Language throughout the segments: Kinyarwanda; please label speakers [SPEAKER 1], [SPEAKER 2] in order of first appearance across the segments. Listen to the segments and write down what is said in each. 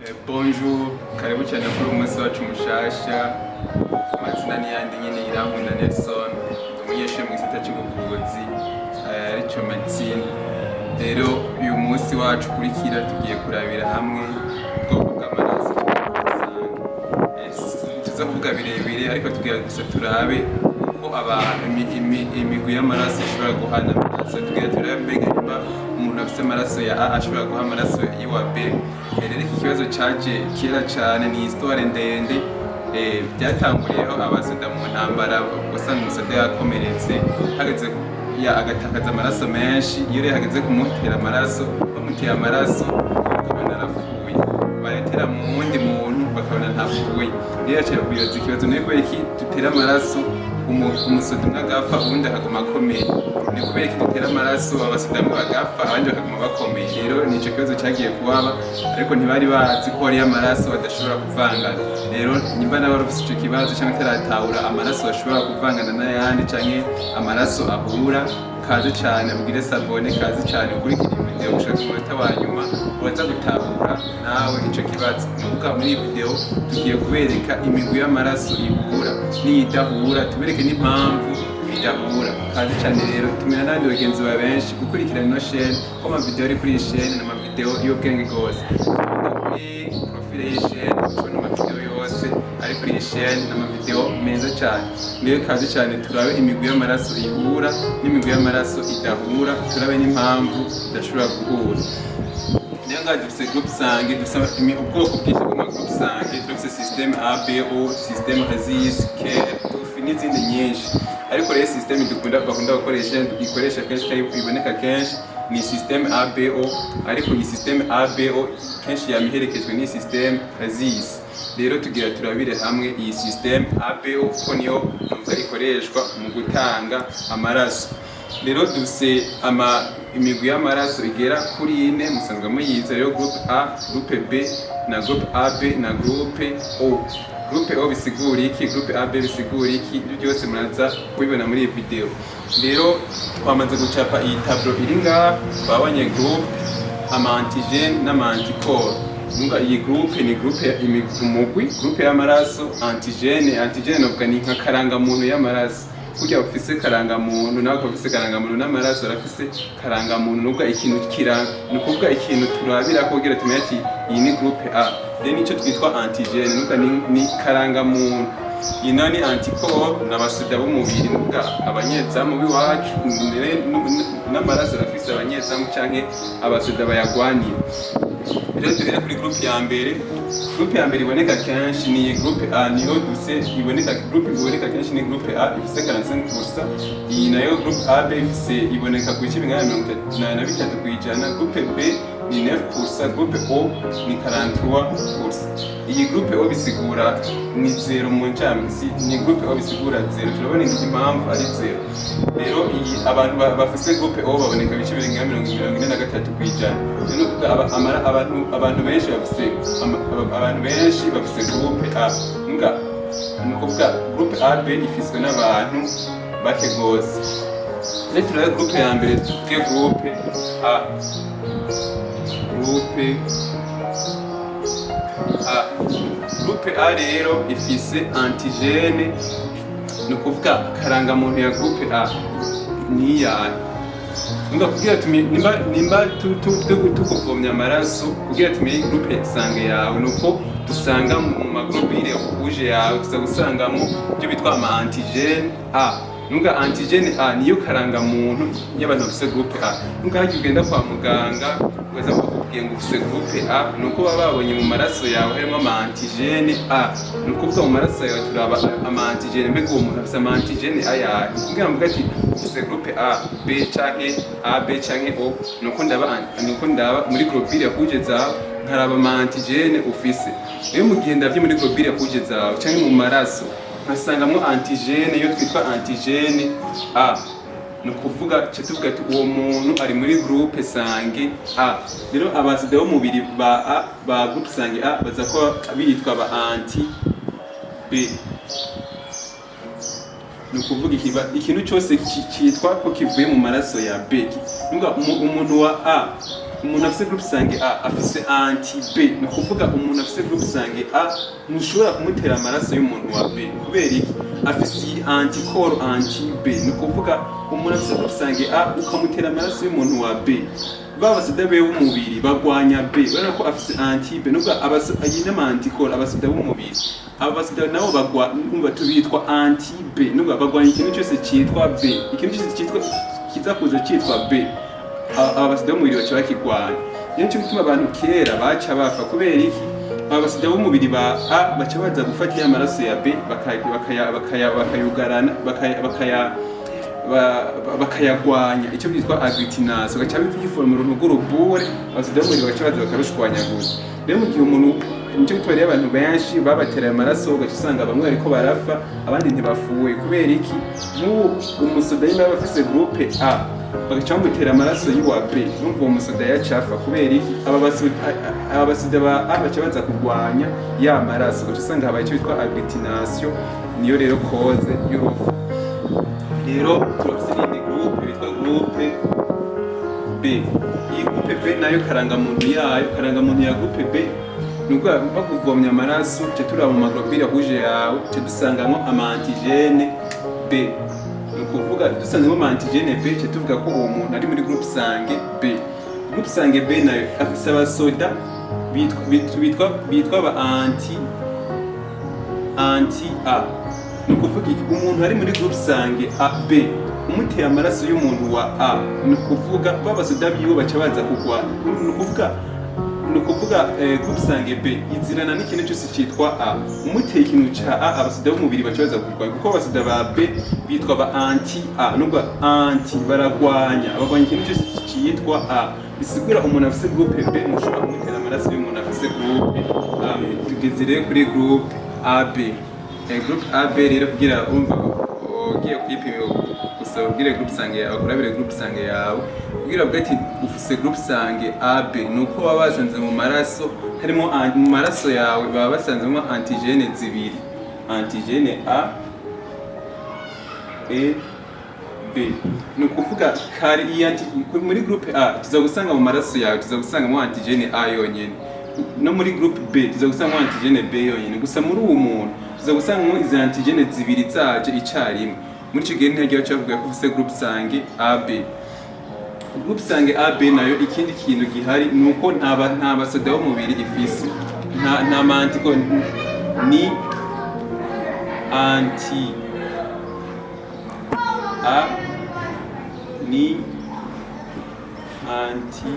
[SPEAKER 1] Bonjour, karibu cyane kuri umunsi wacu mushasha. Amazina ni yandi nyine Irankunda Nelson, umunyeshuri mu gisata cy'ubuvuzi aricyo medicine. Rero uyu munsi wacu kurikira tugiye kurabira hamwe ubwoko bw'amaraso. Tuza kuvuga birebire ariko tugiye gusa turabe uko abantu imigwi y'amaraso ishobora guhana amaraso. Tugiye turabe mbega niba umuntu afite amaraso ya A ashobora guha amaraso y'uwa B. Rero iki kibazo cyaje kera cyane, ni histoire ndende. Byatanguriyeho abasoda mu ntambara, usanga umusoda yakomeretse hageze agatakaza amaraso menshi. Iyo rero hageze kumutera amaraso, bamutera amaraso bakabona arapfuye, bayatera mu wundi muntu bakabona ntapfuye. Rero yaciye bibaza ikibazo, ni kubera iki dutera amaraso umusoda umwe agapfa uwundi akaguma akomeye? Ni kubera iki dutera amaraso abasoda bamwe bagapfa abandi bakaguma bakomeye? Rero nicyo kibazo cyagiye kuhaba, ariko ntibari bazi ko hariyo amaraso adashobora kuvangana. Rero nimba nawe wari ufite icyo kibazo cyangwa utaratahura amaraso ashobora kuvangana n'ayandi cyangwa amaraso ahura, kaze cyane ugire sabone, kaze cyane ukurikira iyi video gushaka umunota wa nyuma uraza gutahura nawe icyo kibazo. Nukuvuga muri iyi video tugiye kubereka imigwi y'amaraso ihura n'iyidahura, tubereke n'impamvu bidahura. Kaze cyane rero tumena n'abandi bagenzi ba benshi gukurikirana ino chaîne, ko amavideo ari kuri iyi chaîne ni amavideo y'ubwenge rwose. Kuri profile y'iyi chaîne ubona amavideo yose ari kuri iyi chaîne, ni amavideo meza cyane. Rero kaze cyane turabe imigwi y'amaraso ihura n'imigwi y'amaraso idahura, turabe n'impamvu idashobora guhura. Niyo ngaho dufite groupe sange, dufite ubwoko bwinshi bw'ama groupe sange. Dufite système A, B, O, système ASIS, CARE, n'izindi nyinshi. Ariko rero système bakunda gukoresha, ikoresha kenshi kandi iboneka kenshi, ni système ABO. Ariko iyi système ABO kenshi yamiherekejwe ni système ASIS. Rero tugira turabire hamwe iyi système ABO ko niyo ikoreshwa mu gutanga amaraso. Rero dufite imigwi y'amaraso igera kuri 4 musanzwe muyize. Rero groupe A, groupe B na groupe AB na groupe O. Groupe O bisigura iki, groupe AB bisigura iki, ibyo byose muraza kubibona muri iyi video. Rero twamaze gucapa iyi tableau iri ngaha, twabonye groupe, ama-antigene n'ama-anticorps. Nunga iyi groupe ni groupe ya umugwi, groupe y'amaraso. Antigene novuga ni nka karangamuntu y'amaraso. Kugira ufise karangamuntu nawe ufise karangamuntu n'amaraso arafise karangamuntu, nubwo ikintu kiranga, ni ukuvuga ikintu turabira ko kugira tumenye ati iyi ni groupe A. Rero nicyo twitwa antigene, nubwo ni karangamuntu. Iyi nayo ni anticorps, n'abasoda b'umubiri, nubwo abanyezamu b'iwacu n'amaraso arafise abanyezamu canke abasoda bayagwanira. Rero duhere kuri groupe ya mbere. Groupe ya mbere iboneka kenshi ni groupe A, niyo duse iboneka. Groupe iboneka kenshi ni groupe A, ifise 45%. Iyi nayo groupe AB ifise iboneka ku bice bingana na 83%. Groupe B ni 9%, groupe O ni 43%. Iyi groupe O bisigura ni 0 mu ncamisi, ni groupe O bisigura 0. Turabona impamvu ari 0. Rero iyi abantu bafise groupe O baboneka bice bingana na 43%. Rero abantu benshi bafise groupe A. Nukuvuga groupe AB ifiswe n'abantu bake gose. Rero turabe groupe ya mbere, tuvuge groupe A. Groupe A rero ifise antigene, nukuvuga karangamuntu ya groupe A ni yayo. Kugira nimba tukuvomya amaraso, kugira tumenye groupe sange yawe, nuko dusanga mu maglobule rouge yawe tuza gusangamo ibyo bitwa ama antigene A. Nunga antigene A niyo karangamuntu y'abantu bafise groupe A. Nunga hagiye ugenda kwa muganga ugaza bakubwiye ngo ufise groupe A, nuko baba babonye mu maraso yawe harimo ama antigene A. Nukuvuga mu maraso yawe turaba ama antigene, mbega uwo muntu afise ama antigene ayahe? Kugira ngo ati ufise groupe A, B canke AB canke O, nuko ndaba muri globule rouge zawe nkaraba ama antigene ufise. Rero mu gihe ndavye muri globule rouge zawe canke mu maraso nkasangamo antigene, yo twitwa antigene A, nukuvuga tuvuga ati uwo muntu ari muri groupe sange A. Rero abasoda b'umubiri ba groupe sange A baza ko bitwa ba anti B. Nukuvuga ikintu cyose cyitwa ko kivuye mu maraso ya B. Nubwo umuntu wa A umuntu afise groupe sange A afise anti B, ni kuvuga umuntu afise groupe sange A ntushobora kumutera amaraso y'umuntu wa B kubera iki afise anticorps anti B, ni kuvuga umuntu afise groupe sange A ukamutera amaraso y'umuntu wa B, babasida be w'umubiri bagwanya B urabona ko afise anti B, nubwo ayina anticorps abasida b'umubiri abasida nabo bagwa numva tubitwa anti B, nubwo bagwanya ikintu cyose cyitwa B, ikintu cyose cyitwa kiza kuza cyitwa B abasida b'umubiri baca bakigwanya. Niyo cyo bituma abantu kera baca bafa kubera iki abasida b'umubiri ba A baca baza gufata amaraso ya B bakayugarana bakayagwanya, icyo byitwa agglutinaso, gaca biforma uruntu rw'urubure abasida b'umubiri baca baza bakarushwanyaguza. Rero mu gihe umuntu nicyo gituma rero abantu benshi babatera amaraso ugaca usanga bamwe bariko barafa abandi ntibafuwe kubera iki nk'ubu umusoda yaba afise groupe A bagaca bamutera amaraso y'uwa B, numva uwo musoda yacafa kubera iki aba basida ba A baca baza kurwanya ya maraso, ugaca usanga habaye icyo bitwa agglutination, niyo rero cause y'urupfu. Rero turafise iyindi groupe bitwa groupe B. Iyi groupe B nayo karangamuntu ya groupe B nubwo bakuvomya amaraso cyo turaba mu maglobule rouge yawe cyo dusangamo amantigene B, nukuvuga dusangamo amantigene B cyo tuvuga ko uwo muntu ari muri groupe sange B. Groupe sange B nayo afise abasoda bitwa ba anti A, nukuvuga umuntu ari muri groupe sange B umutera amaraso y'umuntu wa A, nukuvuga babasoda biwe baca baza kugwa, nukuvuga groupe sange B izirana n'ikintu cyose cyitwa A, umuteye ikintu ca A abasida b'umubiri baca baza kurwanya kuko abasida ba B bitwa ba anti A, nubwo anti bagwanya ikintu cyose cyitwa A, bisigura umuntu afise groupe B ntushobora kumutera amaraso y'umuntu afise groupe A. Tugeze rero kuri groupe AB. Groupe AB rero kugira umva ugiye kwipima gusa ubwire groupe sange yawe kurabire groupe sange yawe kugira ubwo ati ufise groupe sange AB nuko baba basanze mu maraso harimo mu maraso yawe baba basanzemo antigene zibiri, antigene A E B, nukuvuga kari muri groupe A tuzagusanga mu maraso yawe tuzagusangamo antigene A yonyene, no muri groupe B tuzagusangamo antigene B yonyene, gusa muri uwo muntu tuzagusangamo izi antigene zibiri zaje icarimwe. Muri icyo gihe ntihagiye bavuga ko ufise groupe sange AB. Groupe sange AB nayo ikindi kintu gihari nuko nta basoda b'umubiri ifise, nta mantiko ni anti A ni anti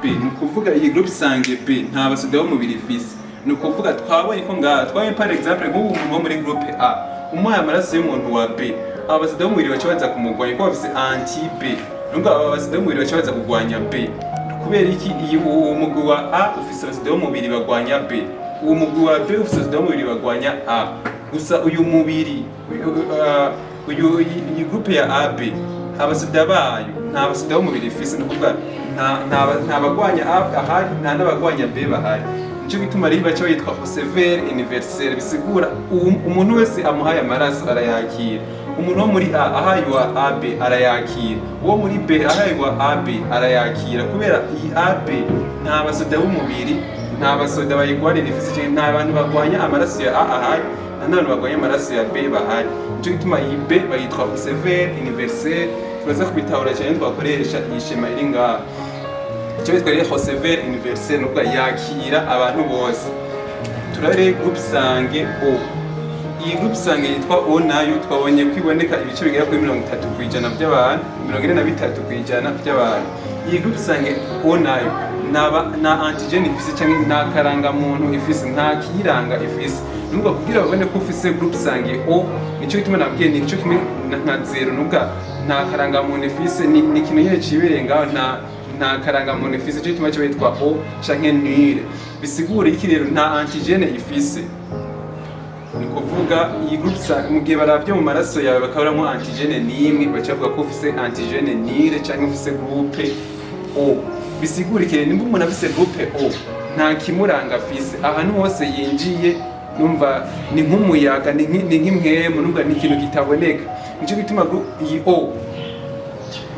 [SPEAKER 1] B, nukuvuga iyi groupe sange B nta basoda b'umubiri ifise, nukuvuga twabonye ko ngaha twaye par exemple nk'ubu umuntu muri groupe A umuhaye amaraso y'umuntu wa B abasida b'umubiri baca baza kumugwanya ko bafise anti B, nubwo abasida b'umubiri baca baza kugwanya B kubera iki uwo mugwi wa A ufise abasida b'umubiri bagwanya B, uwo mugwi wa B ufise abasida b'umubiri bagwanya A, gusa uyu mubiri iyi groupe ya AB abasida bayo nta basida b'umubiri ifise, nukuvuga nta bagwanya A ahari nta n'abagwanya B bahari. Nicyo gituma rero baca yitwa severe universel, bisigura umuntu wese amuhaye amaraso arayakira, umuntu wo muri A ahaye wa AB arayakira, uwo muri B ahaye wa AB arayakira, kubera iyi AB nta basoda b'umubiri nta basoda bayigwanira ifise cyane, nta bantu bagwanya amaraso ya A ahari nta n'abantu bagwanya amaraso ya B bahari. Nicyo gituma iyi B bayitwa severe universel, turaza kubitahura cyane twakoresha iyi shema iri ngaha. Icyo bitwa rero severe universel nubwo yakira abantu bose. Turare groupe sange O. Iyi groupe sange yitwa O nayo twabonye kwiboneka ibice bigera kuri 30% by'abantu, 43% by'abantu. Iyi groupe sange O nayo na antigene ifise cyangwa nta karanga muntu ifise, nta kiranga ifise, nubwo kugira babone ko ufise groupe sange O nicyo gituma nabwiye ni cyo kimwe nka 0, nubwo nta karanga muntu ifise ni ikintu nyine cibereye ngaho nta karanga muntu ifise, cyo gituma cyo bitwa O canke nire, bisigura iki rero nta antigene ifise. Ni kuvuga iyi groupe sange mu gihe baravye mu maraso yawe bakaburamo antigene nimwe bacavuga ko ufise antigene nire canke ufise groupe O, bisigura iki nimba umuntu afise groupe O nta kimuranga afise, ahantu hose yinjiye numva ni nk'umuyaga ni nk'imwemu, numva ni ikintu kitaboneka. Nicyo gituma iyi O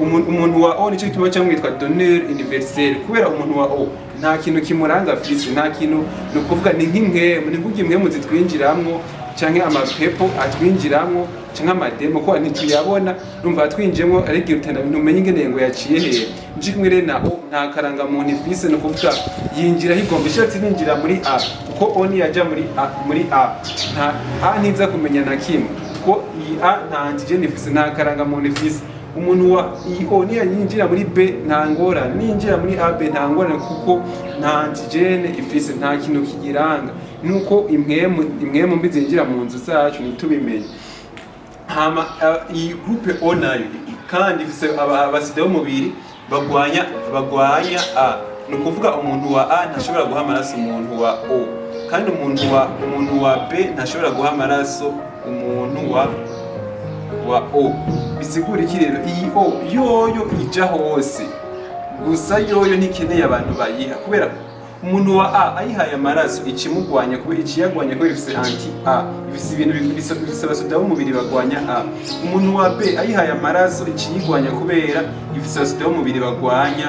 [SPEAKER 1] umuntu wa O nicyo kiba cyamwitwa donneur universel kubera umuntu wa O nta kintu kimuranga afise, nta kintu no kuvuga ni nk'impwemu, ni nk'uko impwemu zitwinjiramwo canke amapepo atwinjiramwo canke amademo ko ntituyabona numva atwinjemo ariko utana ntumenye ingene ngo yaciye hehe nje kumwe rero na O nta karanga muntu ifise no kuvuga yinjira higomba ishatse ninjira muri A kuko O ni yaja muri A nta ntiza kumenya na kimwe ko iyi A nta antigene ifise, nta karanga muntu ifise. Umuntu wa O ni yinjira muri B nta ngorane, ninjira muri AB nta ngorane kuko nta antigene ifise, nta kintu kigiranga nuko imwemu mbi zinjira mu nzu zacu ntitubimenye. Hama iyi groupe O nayo kandi ifise abaside b'umubiri bagwanya A, ni ukuvuga umuntu wa A ntashobora guha amaraso umuntu wa O kandi umuntu wa B ntashobora guha amaraso umuntu wa O. Bisigura iki rero? Iyi O yoyo ija hose gusa yoyo ntikeneye abantu bayiha kubera umuntu wa A ayihaye amaraso ikimugwanya kubera ikiyagwanya kubera ifise anti A, ifise ibintu bifise abasoda b'umubiri bagwanya A. Umuntu wa B ayihaye amaraso ikiyigwanya kubera ifise abasoda b'umubiri bagwanya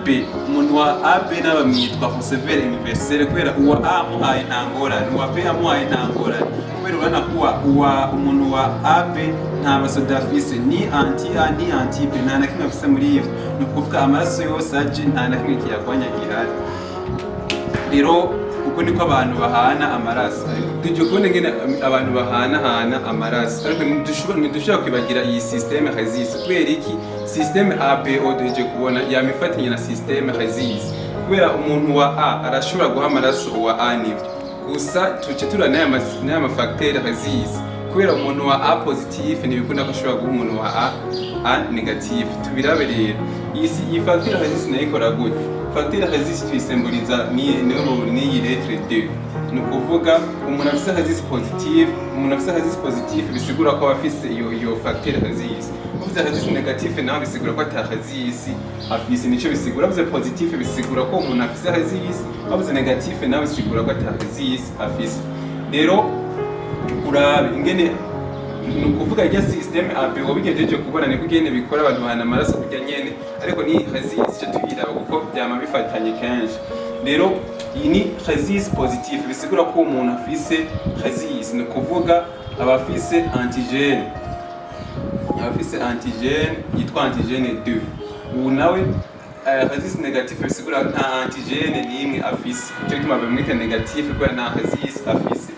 [SPEAKER 1] B. Umuntu wa AB n'abamwitwa receveur universel kubera uwa A amuhaye ntangorane, uwa B amuhaye ntangorane kubera urana kuwa umuntu wa AB nta basoda afise ni anti A ni anti B, nta na kimwe afise muri ivyo, ni ukuvuga amaraso yose aje nta na kimwe kiyagwanya gihari. Rero uko niko abantu bahana amaraso, tujye kubona ngene abantu bahana amaraso, ariko ntidushobora kwibagira iyi systeme resist kubera iki systeme ABO tujye kubona yamifatanya na systeme resist kubera umuntu wa A arashobora guha amaraso wa A nivyo gusa tuce turana n'aya facteur resist kubera umuntu wa A positive ntibikunda ko ashobora guha umuntu wa A negative. Tubirabe rero iyi facteur resist nayo ikora gute? Facteur resist tuyisymboliza n'iyi lettre D, ni ukuvuga umuntu afise resist positive bisigura ko afise iyo facteur resist. Uvuze resist negative naho bisigura ko ata resist afise, nico bisigura. Uvuze positive bisigura ko umuntu afise resist, uvuze negative naho bisigura ko ata resist afise. Rero urabe ingene ni ukuvuga irya systeme ABO bigejeje kubona ni kugene bikora abantu bahana amaraso kujya nyene, ariko ni resist cyo tubiraba kuko byama bifatanye kenshi. Rero iyi ni resist positive bisigura ko umuntu afise resist, ni ukuvuga abafise antigene yitwa antigene 2. Ubu nawe resist negative bisigura nta antigene nimwe afise, cyo gituma bamwita negative kubera nta resist afise.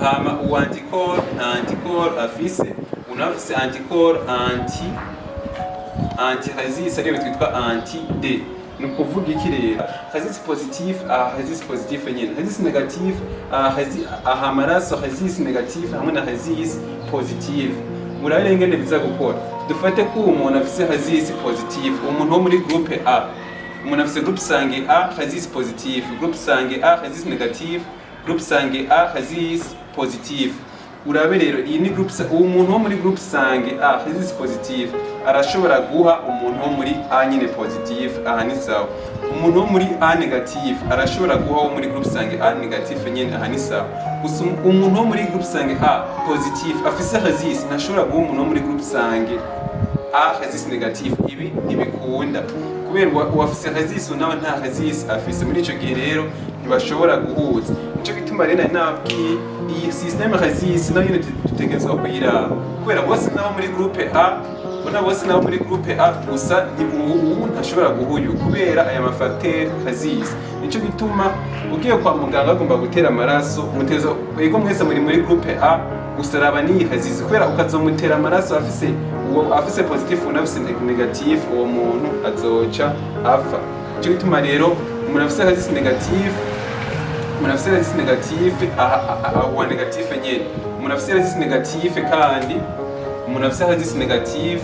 [SPEAKER 1] Hama uanticorps na anticorps afise, unafise anticorps anti-resist ariyo twitwa anti-D. Ni ukuvuga iki rero? Resist positive nyene, resist negative aha amaraso resist negative hamwe na resist positive. Murabire ngene biza gukora. Dufate ko umuntu afise resist positive, umuntu wo muri groupe A, umuntu afise groupe sange A resist positive, groupe sange A resist negative, groupe sange A resist positive. Urabe rero iyi ni groupe umuntu wo muri groupe sange A resist positive arashobora guha umuntu wo muri A nyine positive, aha ni sawa. Umuntu wo muri A negative arashobora guha wo muri groupe sange A negative nyine, aha ni sawa. Gusa umuntu wo muri groupe sange A positive afise resist ntashobora guha umuntu wo muri groupe sange A resist negative, ibi ntibikunda kubera uwafise resist nawe nta resist afise. Muri ico gihe rero ntibashobora guhuza, nico gituma rero nabwiye iyi systeme resist nayo nyine dutegerezwa kuyiraba kubera bose nabo muri groupe A bose nabo muri groupe A gusa ubu ntashobora guhuyu kubera aya mafacteur resist. Nico gituma ugiye kwa muganga agomba gutera amaraso mutezo ego mwese muri groupe A gusaraba ni resist kubera ukazomutera amaraso afise positive unafise negative, uwo muntu azoca apfa. Nico gituma rero umuntu afise resist negative wa negative nyene, umuntu afise resist negative kandi umuntu afise resist negative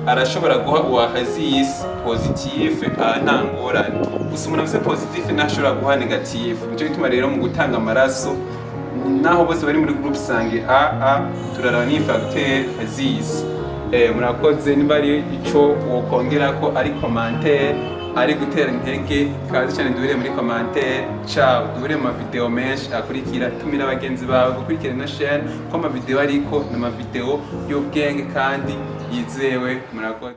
[SPEAKER 1] arashobora guha uwa resist positive nta ngorane, gusa umuntu afise positive ntashobora guha negative. Nico gituma rero mu gutanga amaraso naho bose bari muri groupe sange A turaraba ni facteur resist. Murakoze, niba ari ico wokongera ko ari commentaire ari gutera intege kazi cyane, duhure muri commentaire. Ciao, duhure mu video menshi akurikira. Tumira abagenzi bawe gukurikira na chaîne ko ama video ariko na ama video y'ubwenge kandi yizewe. Murakoze.